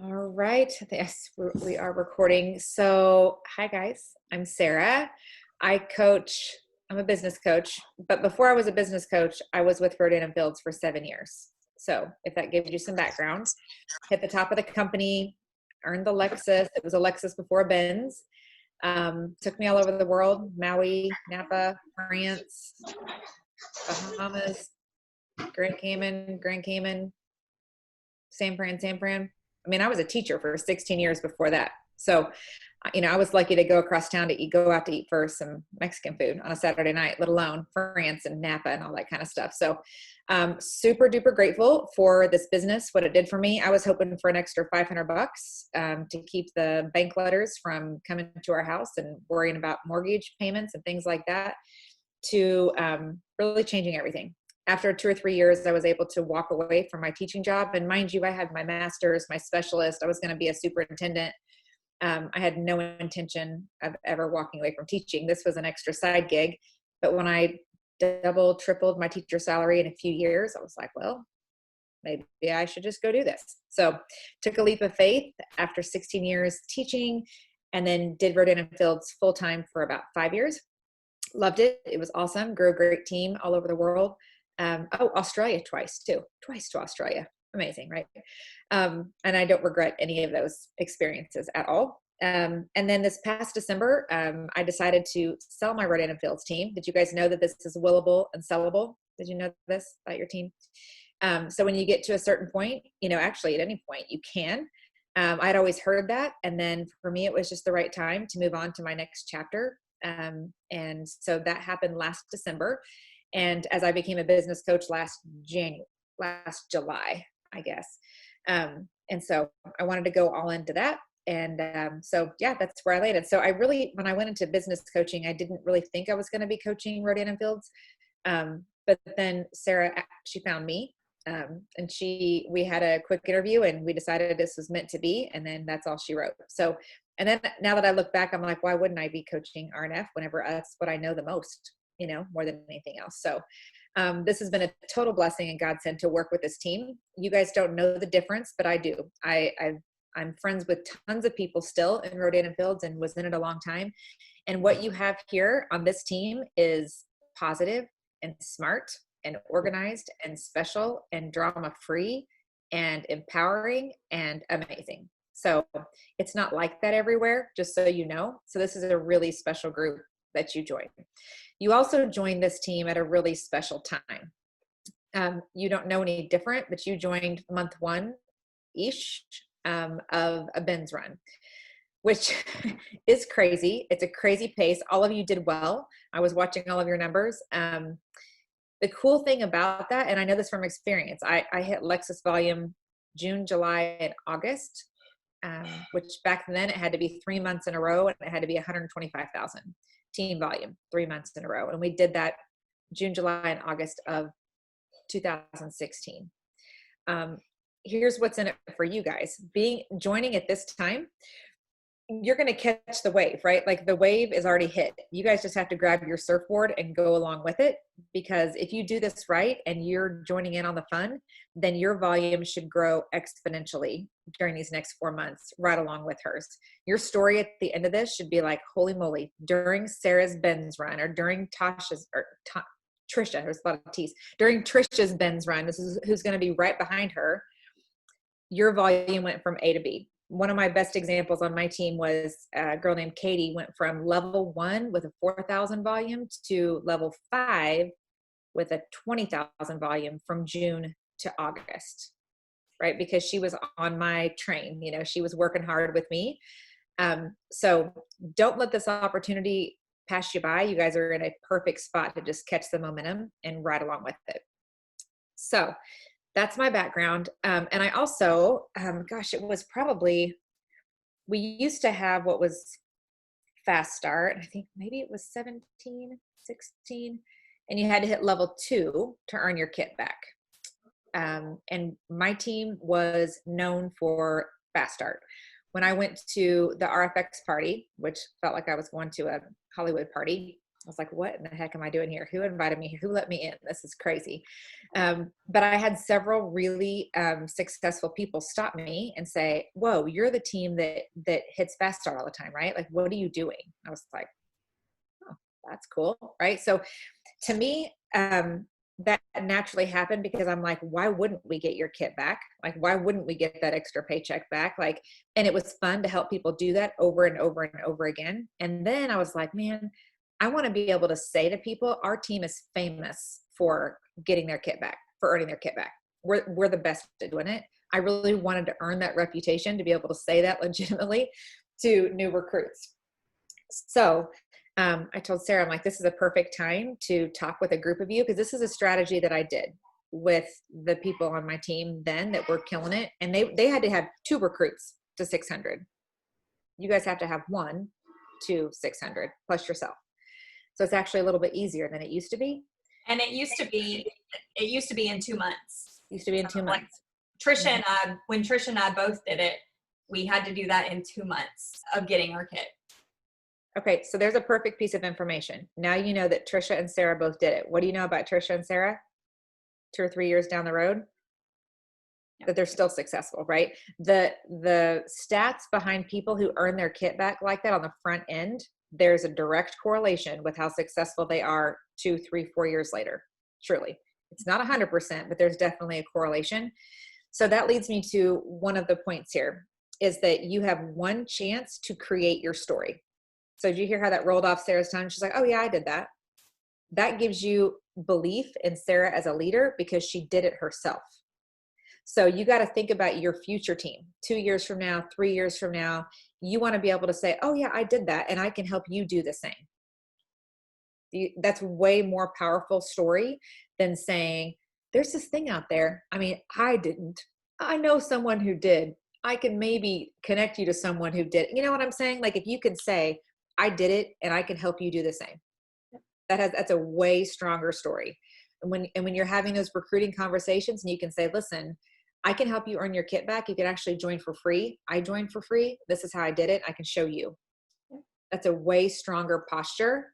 All right. Yes, we are recording. So, hi guys. I'm Sarah. I coach. I'm a business coach, but before I was a business coach, I was with Rodan and Fields for 7 years. So, if that gives you some background, hit the top of the company, earned the Lexus. It was a Lexus before a Benz. Took me all over the world: Maui, Napa, France, Bahamas, Grand Cayman, San Fran. I mean, I was a teacher for 16 years before that. So, I was lucky to go across town to go out to eat for some Mexican food on a Saturday night, let alone France and Napa and all that kind of stuff. So, super duper grateful for this business, what it did for me. I was hoping for an extra $500 to keep the bank letters from coming to our house and worrying about mortgage payments and things like that, to really changing everything. After 2 or 3 years, I was able to walk away from my teaching job. And mind you, I had my master's, my specialist. I was going to be a superintendent. I had no intention of ever walking away from teaching. This was an extra side gig. But when I tripled my teacher salary in a few years, I was like, well, maybe I should just go do this. So took a leap of faith after 16 years teaching, and then did Rodan and Fields full time for about 5 years. Loved it. It was awesome. Grew a great team all over the world. Australia twice to Australia. Amazing, right? And I don't regret any of those experiences at all. And then this past December, I decided to sell my Rodan and Fields team. Did you guys know that this is willable and sellable? Did you know this about your team? So when you get to a certain point, actually at any point you can. I'd always heard that. And then for me, it was just the right time to move on to my next chapter. And so that happened last December. And as I became a business coach last July, I guess. And so I wanted to go all into that. And so, yeah, that's where I landed. So when I went into business coaching, I didn't really think I was going to be coaching Rodan and Fields. But then Sarah, she found me. And we had a quick interview and we decided this was meant to be. And then that's all she wrote. So, and then now that I look back, I'm like, why wouldn't I be coaching RNF whenever that's what I know the most, more than anything else. So this has been a total blessing and godsend to work with this team. You guys don't know the difference, but I do. I'm friends with tons of people still in Rodan and Fields and was in it a long time. And what you have here on this team is positive and smart and organized and special and drama free and empowering and amazing. So it's not like that everywhere, just so you know. So this is a really special group that you join. You also joined this team at a really special time. You don't know any different, but you joined month one-ish of a Benz run, which is crazy. It's a crazy pace. All of you did well. I was watching all of your numbers. The cool thing about that, and I know this from experience, I hit Lexus volume June, July, and August, which back then it had to be 3 months in a row, and it had to be 125,000 team volume 3 months in a row. And we did that June, July, and August of 2016. Here's what's in it for you guys. Joining at this time, you're going to catch the wave, right? Like the wave is already hit. You guys just have to grab your surfboard and go along with it, because if you do this right and you're joining in on the fun, then your volume should grow exponentially during these next 4 months, right along with hers. Your story at the end of this should be like, holy moly, during Sarah's Benz run, or during Trisha, there's a lot of T's, during Trisha's Benz run, this is who's going to be right behind her, your volume went from A to B. One of my best examples on my team was a girl named Katie, went from level 1 with a 4,000 volume to level 5 with a 20,000 volume from June to August, right? Because she was on my train, she was working hard with me. So don't let this opportunity pass you by. You guys are in a perfect spot to just catch the momentum and ride along with it. So that's my background. And I also, it was probably, we used to have what was Fast Start. I think maybe it was 17, 16, and you had to hit level 2 to earn your kit back. And my team was known for Fast Start. When I went to the RFX party, which felt like I was going to a Hollywood party, I was like, what in the heck am I doing here? Who invited me here? Who let me in? This is crazy. But I had several really successful people stop me and say, whoa, you're the team that hits Fast Start all the time, right? Like, what are you doing? I was like, oh, that's cool. Right. So to me, that naturally happened because I'm like, why wouldn't we get your kit back? Like, why wouldn't we get that extra paycheck back? Like, and it was fun to help people do that over and over and over again. And then I was like, man, I want to be able to say to people, our team is famous for getting their kit back, for earning their kit back. We're the best at doing it. I really wanted to earn that reputation to be able to say that legitimately to new recruits. So I told Sarah, I'm like, this is a perfect time to talk with a group of you, because this is a strategy that I did with the people on my team then that were killing it. And they had to have 2 recruits to 600. You guys have to have 1 to 600 plus yourself. So it's actually a little bit easier than it used to be. And it used to be in 2 months. Used to be in 2 months. Like Trisha and I, when Trisha and I both did it, we had to do that in 2 months of getting our kit. Okay, so there's a perfect piece of information. Now you know that Trisha and Sarah both did it. What do you know about Trisha and Sarah? 2 or 3 years down the road? That they're still successful, right? The stats behind people who earn their kit back like that on the front end, there's a direct correlation with how successful they are 2, 3, 4 years later. Surely. It's not 100%, but there's definitely a correlation. So that leads me to one of the points here, is that you have one chance to create your story. So did you hear how that rolled off Sarah's tongue? She's like, oh yeah, I did that. That gives you belief in Sarah as a leader because she did it herself. So you got to think about your future team 2 years from now, 3 years from now. You want to be able to say, oh yeah, I did that, and I can help you do the same. That's way more powerful story than saying, there's this thing out there. I mean, I didn't. I know someone who did. I can maybe connect you to someone who did. You know what I'm saying? Like, if you could say, I did it and I can help you do the same. That's a way stronger story. And when you're having those recruiting conversations and you can say, listen, I can help you earn your kit back. You can actually join for free. I joined for free. This is how I did it. I can show you. That's a way stronger posture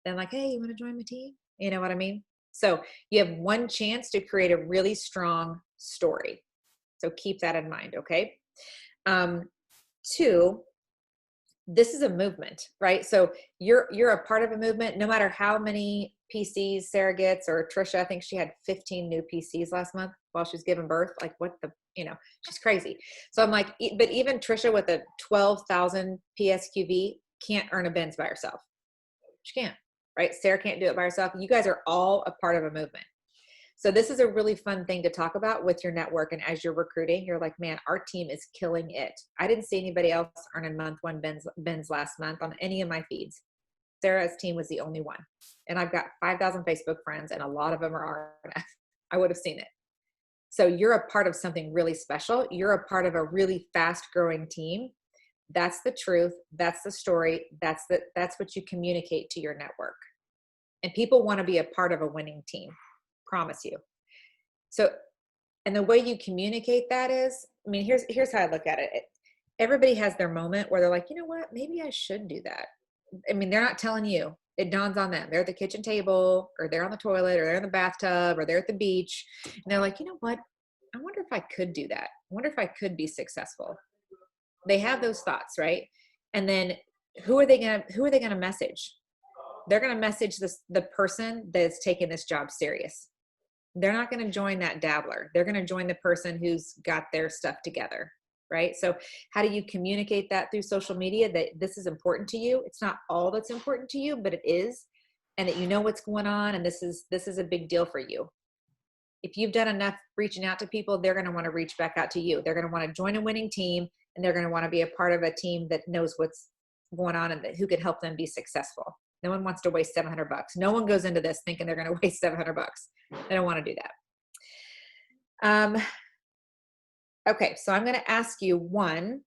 than like, hey, you want to join my team? You know what I mean? So you have one chance to create a really strong story. So keep that in mind. Okay. 2, this is a movement, right? So you're a part of a movement, no matter how many PCs Sarah gets, or Trisha, I think she had 15 new PCs last month while she was giving birth. Like, what the, she's crazy. So I'm like, but even Trisha with a 12,000 PSQV can't earn a Benz by herself. She can't, right? Sarah can't do it by herself. You guys are all a part of a movement. So this is a really fun thing to talk about with your network. And as you're recruiting, you're like, man, our team is killing it. I didn't see anybody else earning month 1 Benz last month on any of my feeds. Sarah's team was the only one. And I've got 5,000 Facebook friends, and a lot of them are RNF. I would have seen it. So you're a part of something really special. You're a part of a really fast growing team. That's the truth. That's the story. That's what you communicate to your network. And people want to be a part of a winning team. Promise you. So, and the way you communicate that is, I mean, here's how I look at it. Everybody has their moment where they're like, you know what, maybe I should do that. I mean, they're not telling you. It dawns on them. They're at the kitchen table, or they're on the toilet, or they're in the bathtub, or they're at the beach. And they're like, you know what? I wonder if I could do that. I wonder if I could be successful. They have those thoughts, right? And then who are they going to message? They're going to message the person that's taking this job serious. They're not going to join that dabbler. They're going to join the person who's got their stuff together, right? So how do you communicate that through social media, that this is important to you? It's not all that's important to you, but it is, and that you know what's going on, and this is a big deal for you. If you've done enough reaching out to people, they're going to want to reach back out to you. They're going to want to join a winning team, and they're going to want to be a part of a team that knows what's going on and who can help them be successful. No one wants to waste $700. No one goes into this thinking they're going to waste $700. They don't want to do that. Okay, so I'm going to ask you, one,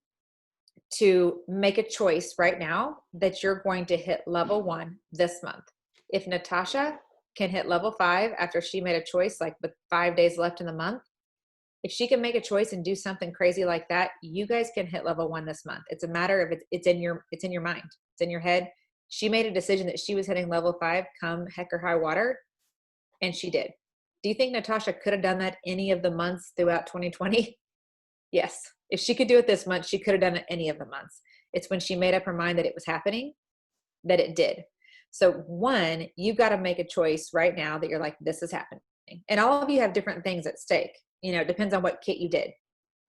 to make a choice right now that you're going to hit level 1 this month. If Natasha can hit level 5 after she made a choice, like with 5 days left in the month, if she can make a choice and do something crazy like that, you guys can hit level 1 this month. It's a matter of it's in your mind. It's in your head. She made a decision that she was hitting level 5 come heck or high water, and she did. Do you think Natasha could have done that any of the months throughout 2020? Yes. If she could do it this month, she could have done it any of the months. It's when she made up her mind that it was happening that it did. So one, you got to make a choice right now that you're like, this is happening. And all of you have different things at stake. You know, it depends on what kit you did,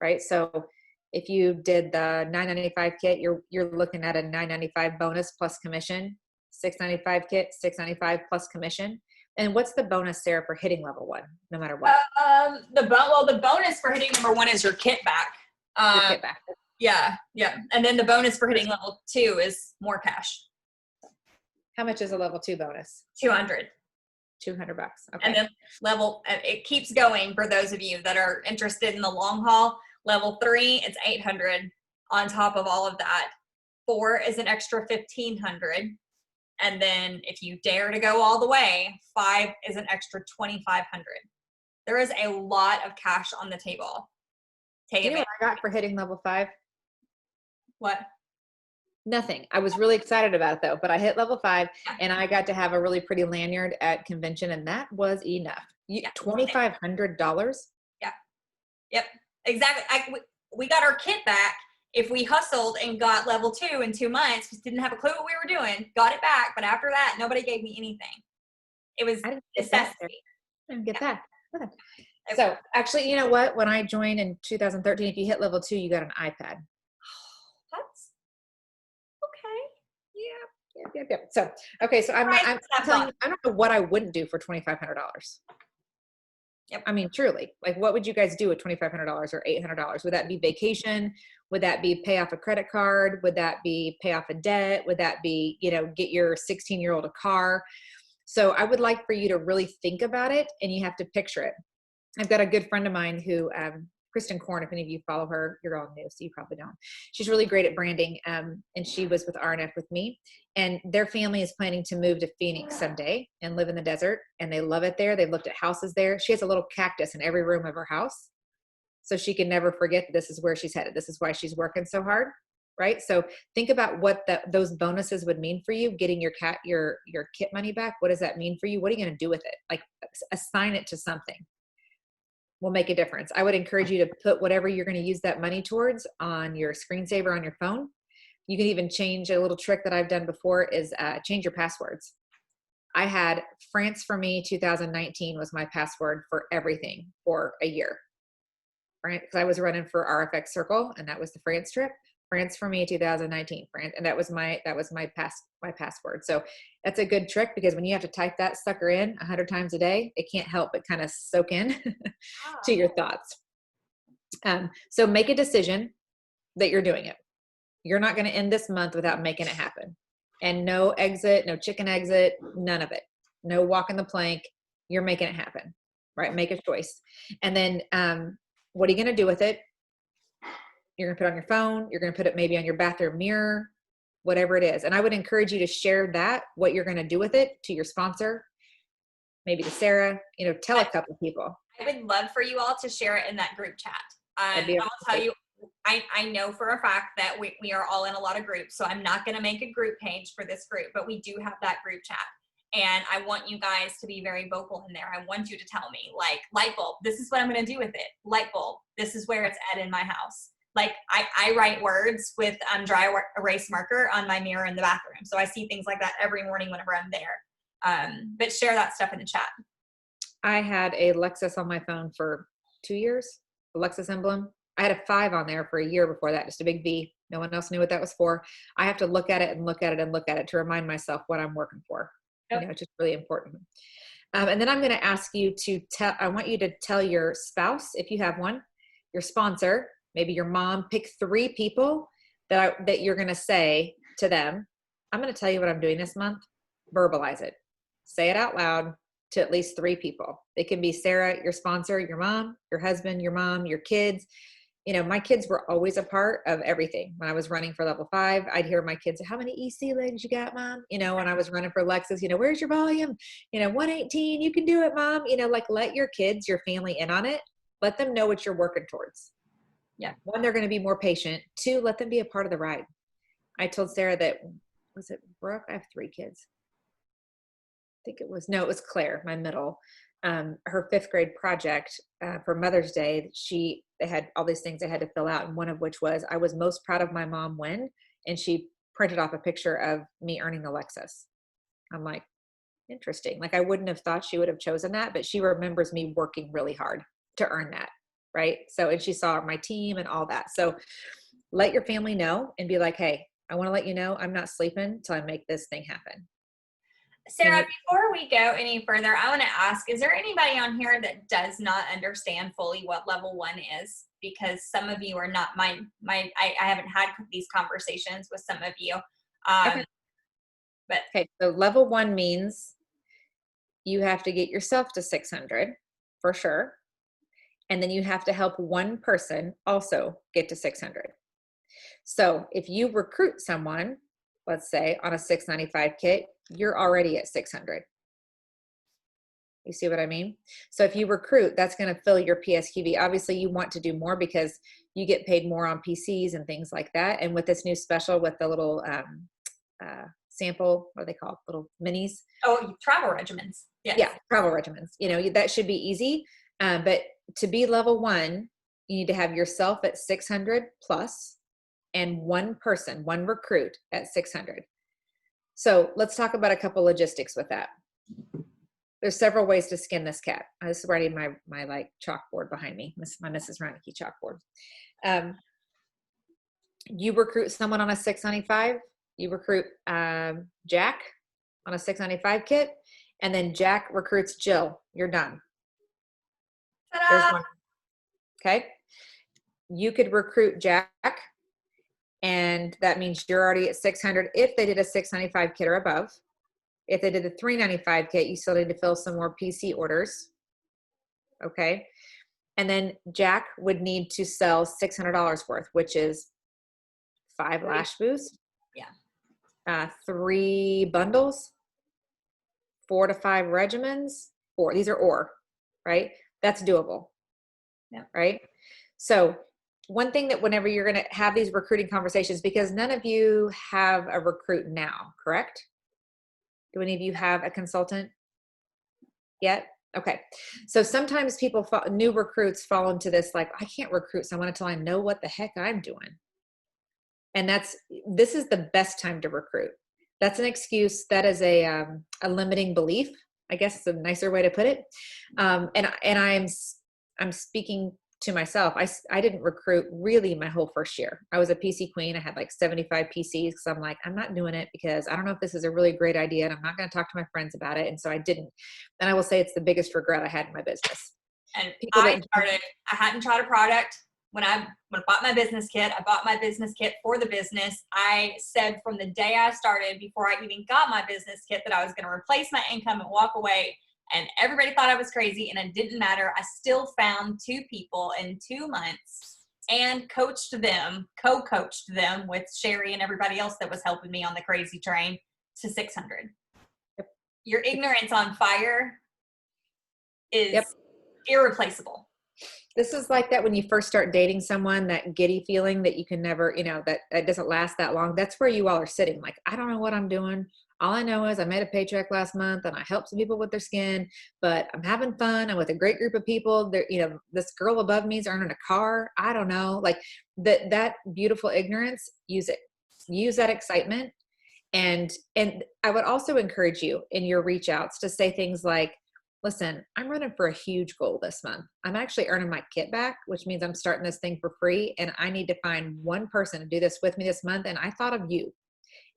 right? So if you did the $9.95 kit, you're looking at a $9.95 bonus plus commission, $6.95 kit, $6.95 plus commission. And what's the bonus, Sarah, for hitting level 1, no matter what? The bonus for hitting number 1 is your kit back. Your kit back. Yeah. And then the bonus for hitting level 2 is more cash. How much is a level 2 bonus? $200. $200. Okay. And then it keeps going for those of you that are interested in the long haul. Level 3, it's $800 on top of all of that. 4 is an extra $1,500. And then if you dare to go all the way, 5 is an extra $2,500. There is a lot of cash on the table. You know what I got for hitting level 5? What? Nothing. I was really excited about it though, but I hit level 5 and I got to have a really pretty lanyard at convention, and that was enough. $2,500. Yeah. Yep. Exactly. We got our kit back. If we hustled and got level 2 in 2 months, just didn't have a clue what we were doing, got it back. But after that, nobody gave me anything. It was necessity. I didn't get that. So actually, you know what? When I joined in 2013, if you hit level 2, you got an iPad. That's okay. Yeah. So, okay. So I'm telling you, I don't know what I wouldn't do for $2,500. Yep. I mean, truly, like, what would you guys do with $2,500 or $800? Would that be vacation? Would that be pay off a credit card? Would that be pay off a debt? Would that be, get your 16-year-old a car? So I would like for you to really think about it, and you have to picture it. I've got a good friend of mine who, Kristen Korn, if any of you follow her, you're all new, so you probably don't. She's really great at branding, and she was with RNF with me. And their family is planning to move to Phoenix someday and live in the desert, and they love it there. They've looked at houses there. She has a little cactus in every room of her house, so she can never forget that this is where she's headed. This is why she's working so hard, right? So think about what those bonuses would mean for you. Getting your kit money back. What does that mean for you? What are you going to do with it? Like, assign it to something. Will make a difference. I would encourage you to put whatever you're going to use that money towards on your screensaver on your phone. You can even change. A little trick that I've done before is change your passwords. I had France for Me 2019 was my password for everything for a year, right? Because I was running for RFX Circle, and that was the France trip. France for Me 2019, France, and that was my password. So that's a good trick, because when you have to type that sucker in 100 times a day, it can't help but kind of soak in to your thoughts. So make a decision that you're doing it. You're not going to end this month without making it happen. And no exit, no chicken exit, none of it. No walking the plank. You're making it happen, right? Make a choice. And then what are you going to do with it? You're going to put it on your phone. You're going to put it maybe on your bathroom mirror, whatever it is. And I would encourage you to share what you're going to do with it, to your sponsor, maybe to Sarah, tell a couple of people. I would love for you all to share it in that group chat. I'll tell you, I know for a fact that we are all in a lot of groups, so I'm not going to make a group page for this group, but we do have that group chat. And I want you guys to be very vocal in there. I want you to tell me, like, light bulb, this is what I'm going to do with it. Light bulb, this is where it's at in my house. Like, I write words with dry erase marker on my mirror in the bathroom. So I see things like that every morning whenever I'm there. But share that stuff in the chat. I had a Lexus on my phone for 2 years, the Lexus emblem. I had a 5 on there for a year before that, just a big V. No one else knew what that was for. I have to look at it and look at it and look at it to remind myself what I'm working for. Yep. It's just really important. And then I'm going to ask you I want you to tell your spouse, if you have one, your sponsor, maybe your mom, pick 3 people that you're going to say to them, I'm going to tell you what I'm doing this month. Verbalize it. Say it out loud to at least 3 people. It can be Sarah, your sponsor, your mom, your husband, your mom, your kids. My kids were always a part of everything. When I was running for level 5, I'd hear my kids, how many EC legs you got, mom? When I was running for Lexus, where's your volume? 118, you can do it, mom. Let your kids, your family in on it. Let them know what you're working towards. Yeah. 1, they're going to be more patient. 2, let them be a part of the ride. I told Sarah that was it Brooke? I have 3 kids. I think it was, no, it was Claire, my middle. Her 5th grade project for Mother's Day, they had all these things I had to fill out. And one of which was, I was most proud of my mom when, and she printed off a picture of me earning the Lexus. I'm like, interesting. Like, I wouldn't have thought she would have chosen that, but she remembers me working really hard to earn that. Right. So, and she saw my team and all that. So let your family know and be like, hey, I want to let you know I'm not sleeping until I make this thing happen. Sarah, before we go any further, I want to ask, is there anybody on here that does not understand fully what level 1 is? Because some of you are not I haven't had these conversations with some of you. Okay. But okay. So level 1 means you have to get yourself to 600 for sure. And then you have to help one person also get to 600. So if you recruit someone, let's say on a 695 kit, you're already at 600. You see what I mean? So if you recruit, that's going to fill your PSQV. Obviously, you want to do more because you get paid more on PCs and things like that. And with this new special with the little sample, what are they called? Little minis. Oh, travel regimens. Yes. Yeah, travel regimens. That should be easy. But to be level 1, you need to have yourself at 600 plus and one recruit at 600. So let's talk about a couple logistics with that. There's several ways to skin this cat. This is writing my like chalkboard behind me, my Mrs. Reineke chalkboard. You recruit someone on a 695. You recruit Jack on a 695 kit, and then Jack recruits Jill. You're done. Ta-da! There's one. Okay. You could recruit Jack, and that means you're already at 600 if they did a 695 kit or above. If they did the 395 kit, you still need to fill some more PC orders. Okay. And then Jack would need to sell $600 worth, which is 5 lash boosts. Yeah. 3 bundles, 4 to 5 regimens. 4. These are right? That's doable. Yeah. Right. So one thing that whenever you're going to have these recruiting conversations, because none of you have a recruit now, correct? Do any of you have a consultant yet? Okay. So sometimes new recruits fall into this, like, I can't recruit someone until I know what the heck I'm doing. And this is the best time to recruit. That's an excuse. That is a limiting belief, I guess is a nicer way to put it. And I'm speaking to myself. I didn't recruit really my whole first year. I was a PC queen. I had like 75 PCs because I'm like, I'm not doing it because I don't know if this is a really great idea and I'm not going to talk to my friends about it. And so I didn't. And I will say it's the biggest regret I had in my business. And I hadn't tried a product. When I bought my business kit, I bought my business kit for the business. I said from the day I started, before I even got my business kit, that I was going to replace my income and walk away. And everybody thought I was crazy, and it didn't matter. I still found 2 people in 2 months and co-coached them with Sherry and everybody else that was helping me on the crazy train to 600. Yep. Your ignorance on fire is irreplaceable. This is like that when you first start dating someone, that giddy feeling that you can never, that doesn't last that long. That's where you all are sitting. Like, I don't know what I'm doing. All I know is I made a paycheck last month and I helped some people with their skin, but I'm having fun. I'm with a great group of people. This girl above me is earning a car. I don't know. Like that beautiful ignorance, use it. Use that excitement. And I would also encourage you in your reach outs to say things like, listen, I'm running for a huge goal this month. I'm actually earning my kit back, which means I'm starting this thing for free. And I need to find one person to do this with me this month. And I thought of you.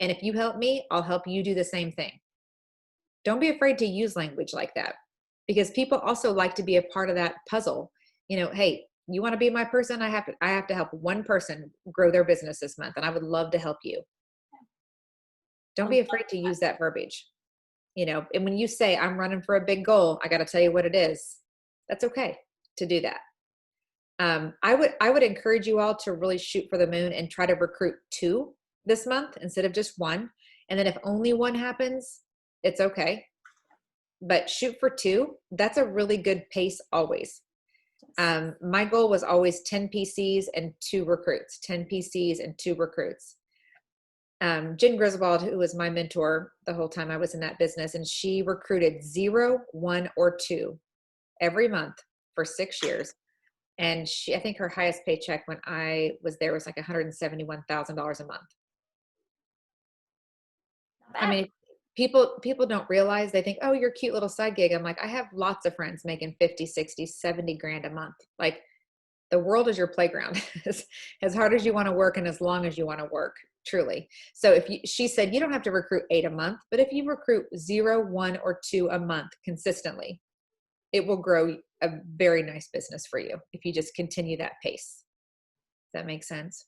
And if you help me, I'll help you do the same thing. Don't be afraid to use language like that, because people also like to be a part of that puzzle. Hey, you want to be my person? I have to help one person grow their business this month, and I would love to help you. Don't be afraid to use that verbiage. And when you say I'm running for a big goal, I got to tell you what it is. That's okay to do that. I would encourage you all to really shoot for the moon and try to recruit 2 this month instead of just 1. And then if only 1 happens, it's okay. But shoot for 2. That's a really good pace always. My goal was always 10 PCs and 2 recruits, 10 PCs and 2 recruits. Jen Griswold, who was my mentor the whole time I was in that business, and she recruited 0, 1, or 2 every month for 6 years. And I think her highest paycheck when I was there was like $171,000 a month. I mean, people don't realize, they think, oh, you're a cute little side gig. I'm like, I have lots of friends making 50, 60, 70 grand a month. Like, the world is your playground. As hard as you want to work and as long as you want to work, truly. So she said, you don't have to recruit 8 a month, but if you recruit 0, 1, or 2 a month consistently, it will grow a very nice business for you if you just continue that pace. Does that make sense?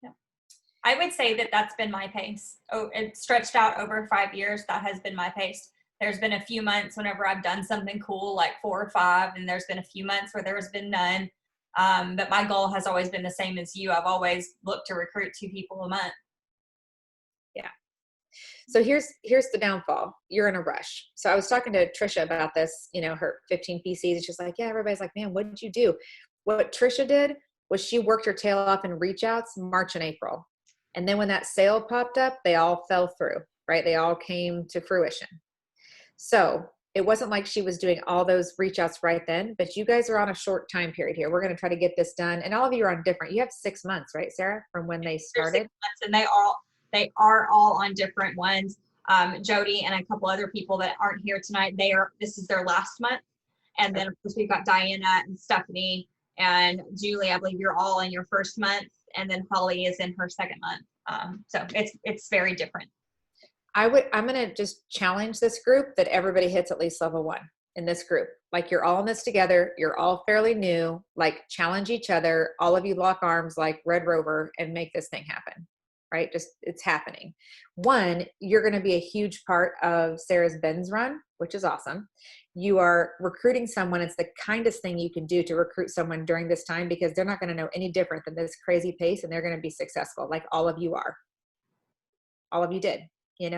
Yeah. I would say that that's been my pace. Oh, it stretched out over 5 years. That has been my pace. There's been a few months whenever I've done something cool, like 4 or 5, and there's been a few months where there has been none. But my goal has always been the same as you. I've always looked to recruit 2 people a month. Yeah. So here's the downfall. You're in a rush. So I was talking to Trisha about this, her 15 PCs. And she's like, yeah, everybody's like, man, what did you do? What Trisha did was she worked her tail off in reach outs March and April. And then when that sale popped up, they all fell through, right? They all came to fruition. So it wasn't like she was doing all those reach outs right then, but you guys are on a short time period here. We're going to try to get this done. And all of you are on different, you have 6 months, right, Sarah, from when they started? 6 months, and they are all on different ones. Jody and a couple other people that aren't here tonight, this is their last month. And then of course we've got Diana and Stephanie and Julie. I believe you're all in your first month, and then Holly is in her second month. So it's very different. I'm going to just challenge this group that everybody hits at least level 1 in this group. Like, you're all in this together. You're all fairly new. Like, challenge each other. All of you lock arms like Red Rover and make this thing happen, right? Just, it's happening. 1, you're going to be a huge part of Sarah's Ben's run, which is awesome. You are recruiting someone. It's the kindest thing you can do to recruit someone during this time, because they're not going to know any different than this crazy pace, and they're going to be successful like all of you are. All of you did.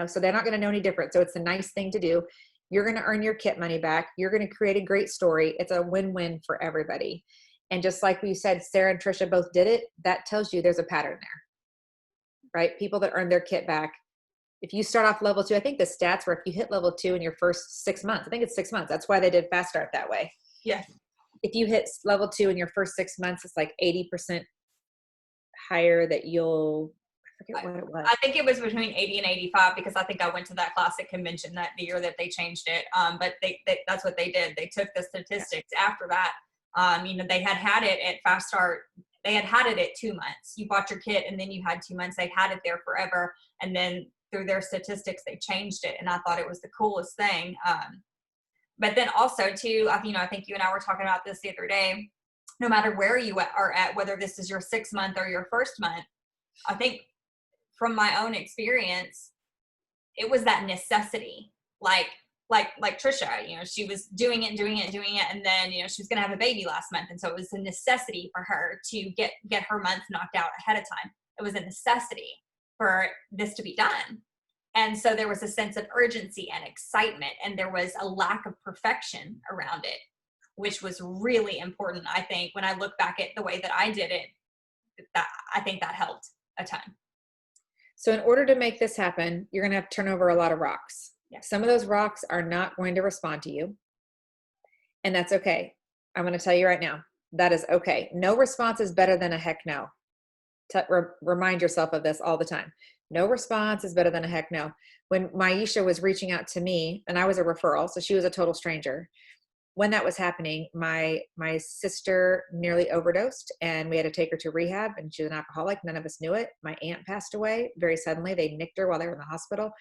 So they're not going to know any different. So it's a nice thing to do. You're going to earn your kit money back. You're going to create a great story. It's a win-win for everybody. And just like we said, Sarah and Trisha both did it. That tells you there's a pattern there, right? People that earn their kit back. If you start off level 2, I think the stats were if you hit level 2 in your first 6 months, I think it's 6 months. That's why they did Fast Start that way. Yeah. If you hit level 2 in your first 6 months, it's like 80% higher that you'll, I forget what it was. I think it was between 80 and 85, because I think I went to that classic convention that the year that they changed it. But that's what they did. They took the statistics after that. They had it at Fast Start. They had it at 2 months. You bought your kit and then you had 2 months. They had it there forever. And then through their statistics, they changed it. And I thought it was the coolest thing. But then also too, I think you and I were talking about this the other day, no matter where you are at, whether this is your 6th month or your first month, I think from my own experience, it was that necessity. Like Trisha, she was doing it. And then, she was going to have a baby last month. And so it was a necessity for her to get her month knocked out ahead of time. It was a necessity for this to be done. And so there was a sense of urgency and excitement, and there was a lack of perfection around it, which was really important. I think when I look back at the way that I did it, I think that helped a ton. So in order to make this happen, you're going to have to turn over a lot of rocks. Yeah. Some of those rocks are not going to respond to you. And that's okay. I'm going to tell you right now, that is okay. No response is better than a heck no. Remind yourself of this all the time. No response is better than a heck no. When Maisha was reaching out to me, and I was a referral, so she was a total stranger. When that was happening, my sister nearly overdosed, and we had to take her to rehab, and she was an alcoholic. None of us knew it. My aunt passed away very suddenly. They nicked her while they were in the hospital.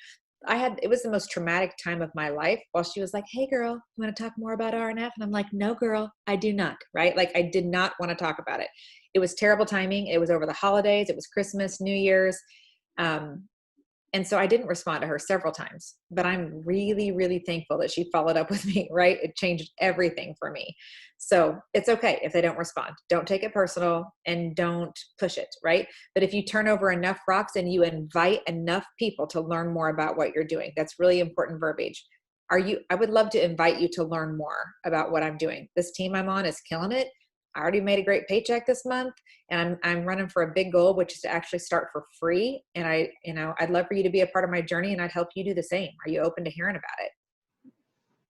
It was the most traumatic time of my life, while she was like, hey girl, you want to talk more about RNF? And I'm like, no girl, I do not, right? Like, I did not want to talk about it. It was terrible timing. It was over the holidays. It was Christmas, New Year's. And so I didn't respond to her several times, but I'm really, really thankful that she followed up with me, right? It changed everything for me. So it's okay if they don't respond. Don't take it personal and don't push it, right? But if you turn over enough rocks and you invite enough people to learn more about what you're doing, that's really important verbiage. I would love to invite you to learn more about what I'm doing. This team I'm on is killing it. I already made a great paycheck this month, and I'm running for a big goal, which is to actually start for free. And I'd love for you to be a part of my journey, and I'd help you do the same. Are you open to hearing about it?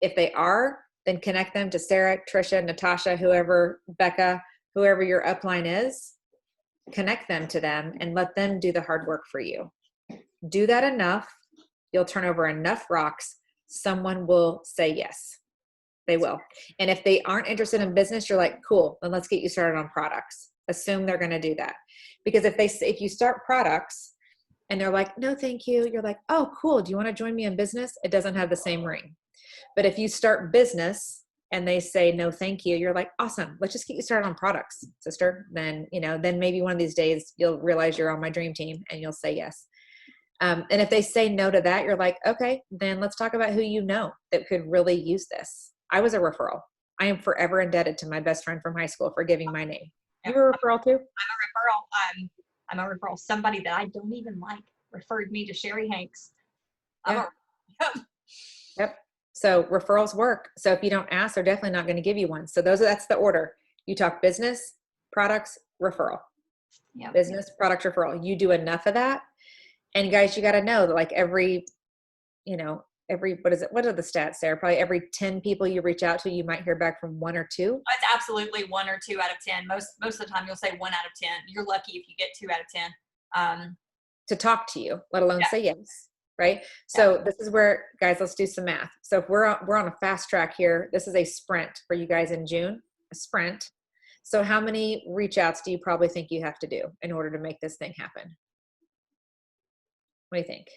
If they are, then connect them to Sarah, Trisha, Natasha, whoever, Becca, whoever your upline is, connect them to them and let them do the hard work for you. Do that enough. You'll turn over enough rocks. Someone will say yes. They will. And if they aren't interested in business, you're like, cool, then let's get you started on products. Assume they're going to do that. Because if you start products and they're like, no, thank you. You're like, oh, cool. Do you want to join me in business? It doesn't have the same ring. But if you start business and they say, no, thank you, you're like, awesome. Let's just get you started on products, sister. Then, then maybe one of these days you'll realize you're on my dream team and you'll say yes. And if they say no to that, you're like, okay, then let's talk about who you know that could really use this. I was a referral. I am forever indebted to my best friend from high school for giving my name. You were a referral too? I'm a referral. Somebody that I don't even like referred me to Sherry Hanks. Yeah. Yep. So referrals work. So if you don't ask, they're definitely not going to give you one. So that's the order. You talk business, products, referral. Yep. Business, product, referral. You do enough of that. And guys, you got to know that like what are the stats, Sarah? Probably every 10 people you reach out to, you might hear back from 1 or 2. It's absolutely 1 or 2 out of 10. Most of the time you'll say 1 out of 10. You're lucky if you get 2 out of 10. To talk to you, let alone say yes. Right. So this is where, guys, let's do some math. So if we're on a fast track here, this is a sprint for you guys in June, a sprint. So how many reach outs do you probably think you have to do in order to make this thing happen? What do you think?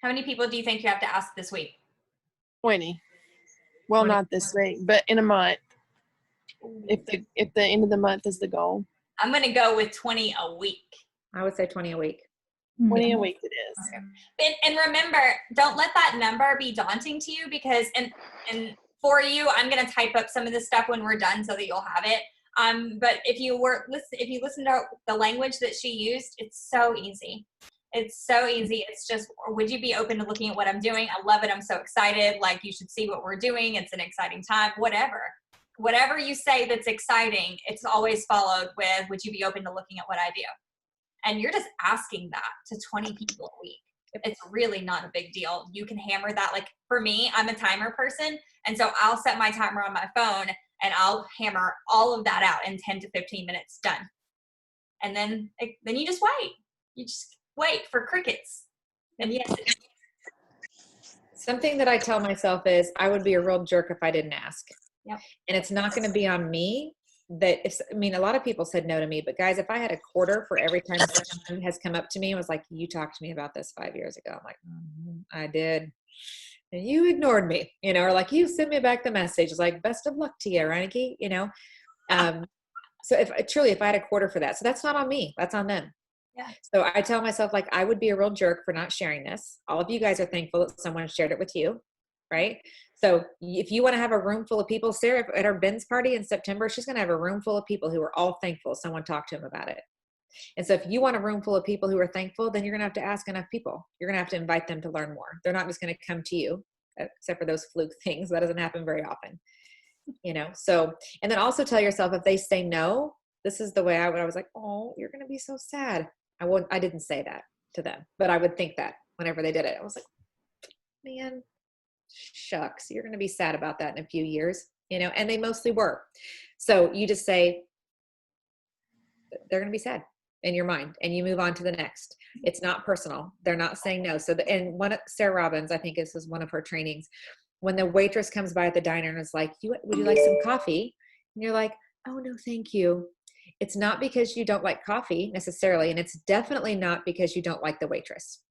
How many people do you think you have to ask this week? 20. Well, 20. Not this week, but in a month. If the end of the month is the goal. I'm going to go with 20 a week. I would say 20 a week. 20 a week it is. Okay. And remember, don't let that number be daunting to you because, and for you, I'm going to type up some of this stuff when we're done so that you'll have it. But if you listen to the language that she used, it's so easy. It's so easy. It's just, would you be open to looking at what I'm doing? I love it. I'm so excited. Like, you should see what we're doing. It's an exciting time, whatever you say that's exciting, it's always followed with, would you be open to looking at what I do? And you're just asking that to 20 people a week. It's really not a big deal. You can hammer that. Like for me, I'm a timer person. And so I'll set my timer on my phone and I'll hammer all of that out in 10 to 15 minutes, done. And then you just wait. You just wait for crickets. And yes. Something that I tell myself is I would be a real jerk if I didn't ask. Yep. And it's not going to be on me. A lot of people said no to me, but guys, if I had a quarter for every time someone has come up to me and was like, you talked to me about this 5 years ago. I'm like, I did. And you ignored me, or like you sent me back the message. It's like, best of luck to you, Reineke, So if I had a quarter for that, so that's not on me, that's on them. Yeah. So I tell myself, like, I would be a real jerk for not sharing this. All of you guys are thankful that someone shared it with you. Right. So if you want to have a room full of people, Sarah, at our Ben's party in September, she's going to have a room full of people who are all thankful someone talked to them about it. And so if you want a room full of people who are thankful, then you're going to have to ask enough people. You're going to have to invite them to learn more. They're not just going to come to you, except for those fluke things. That doesn't happen very often, So, and then also tell yourself, if they say no, this is the way I was like, oh, you're going to be so sad. I didn't say that to them, but I would think that whenever they did it, I was like, man, shucks, you're going to be sad about that in a few years, and they mostly were. So you just say, they're going to be sad in your mind, and you move on to the next. It's not personal. They're not saying no. So Sarah Robbins, I think this is one of her trainings, when the waitress comes by at the diner and is like, would you like some coffee? And you're like, oh no, thank you. It's not because you don't like coffee necessarily. And it's definitely not because you don't like the waitress.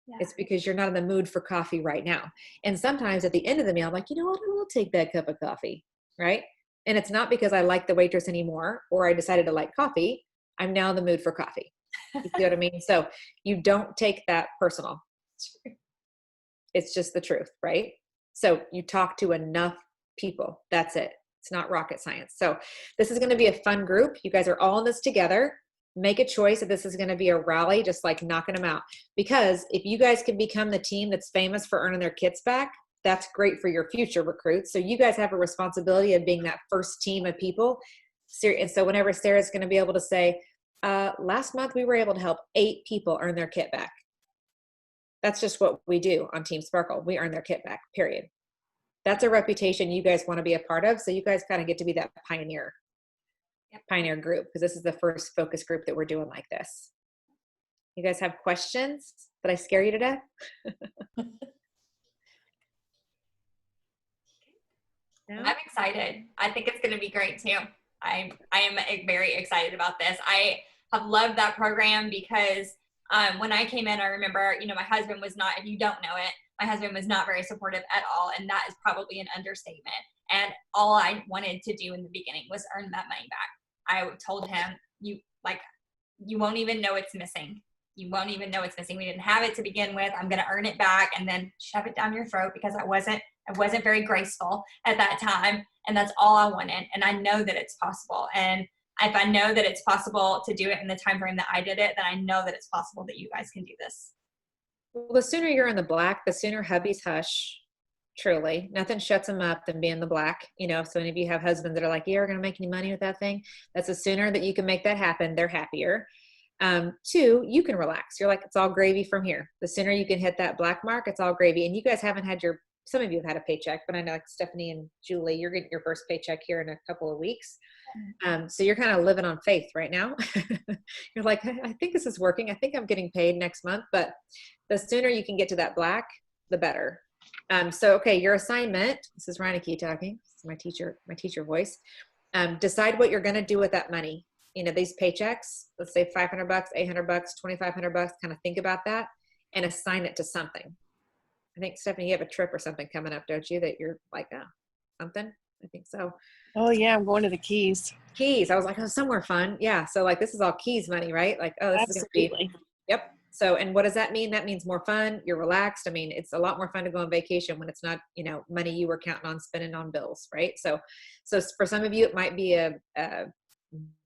Yeah. It's because you're not in the mood for coffee right now. And sometimes at the end of the meal, I'm like, you know what? I will take that cup of coffee. Right. And it's not because I like the waitress anymore, or I decided to like coffee. I'm now in the mood for coffee. You see what I mean? So you don't take that personal. It's just the truth. Right. So you talk to enough people. That's it. It's not rocket science. So this is going to be a fun group. You guys are all in this together. Make a choice if this is going to be a rally, just like knocking them out. Because if you guys can become the team that's famous for earning their kits back, that's great for your future recruits. So you guys have a responsibility of being that first team of people. And so whenever Sarah's going to be able to say, last month we were able to help 8 people earn their kit back. That's just what we do on Team Sparkle. We earn their kit back, period. That's a reputation you guys want to be a part of. So you guys kind of get to be that pioneer group, because this is the first focus group that we're doing like this. You guys have questions? Did I scare you to death? No? I'm excited. I think it's going to be great too. I am very excited about this. I have loved that program because when I came in, I remember, my husband was not, if you don't know it, my husband was not very supportive at all. And that is probably an understatement. And all I wanted to do in the beginning was earn that money back. I told him, you won't even know it's missing. You won't even know it's missing. We didn't have it to begin with. I'm going to earn it back and then shove it down your throat, because I wasn't very graceful at that time. And that's all I wanted. And I know that it's possible. And if I know that it's possible to do it in the time frame that I did it, then I know that it's possible that you guys can do this. Well, the sooner you're in the black, the sooner hubbies hush. Truly, nothing shuts them up than being in the black. So any of you have husbands that are like, "Yeah, we're going to make any money with that thing." That's the sooner that you can make that happen, they're happier. 2, you can relax. You're like, it's all gravy from here. The sooner you can hit that black mark, it's all gravy. And you guys haven't had some of you have had a paycheck, but I know like Stephanie and Julie, you're getting your first paycheck here in a couple of weeks. So you're kind of living on faith right now. You're like, I think this is working. I think I'm getting paid next month, but the sooner you can get to that black, the better. So, okay, your assignment, this is Reineke talking. This is my teacher voice. Decide what you're going to do with that money. These paychecks, let's say $500, $800, $2,500, kind of think about that and assign it to something. I think, Stephanie, you have a trip or something coming up, don't you? That you're like, something? I think so. Oh yeah, I'm going to the Keys. Keys. I was like, somewhere fun. Yeah. So like, this is all Keys money, right? Like, this Absolutely. is going to be, yep. So, and what does that mean? That means more fun. You're relaxed. I mean, it's a lot more fun to go on vacation when it's not, money you were counting on spending on bills, right? So for some of you, it might be a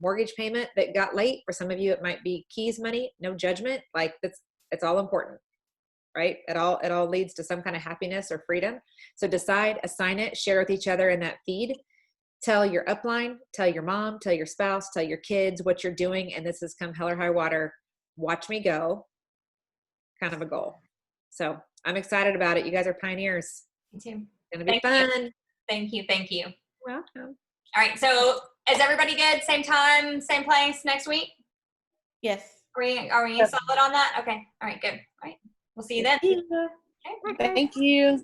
mortgage payment that got late. For some of you, it might be Keys money. No judgment. Like it's all important, right? It all leads to some kind of happiness or freedom. So decide, assign it, share with each other in that feed. Tell your upline, tell your mom, tell your spouse, tell your kids what you're doing. And this is come hell or high water. Watch me go. Kind of a goal. So I'm excited about it. You guys are pioneers. Me too. It's going to be fun. Thank you. Thank you. Welcome. All right. So is everybody good? Same time, same place next week? Yes. Are we solid on that? Okay. All right. Good. All right. We'll see you then. Thank you.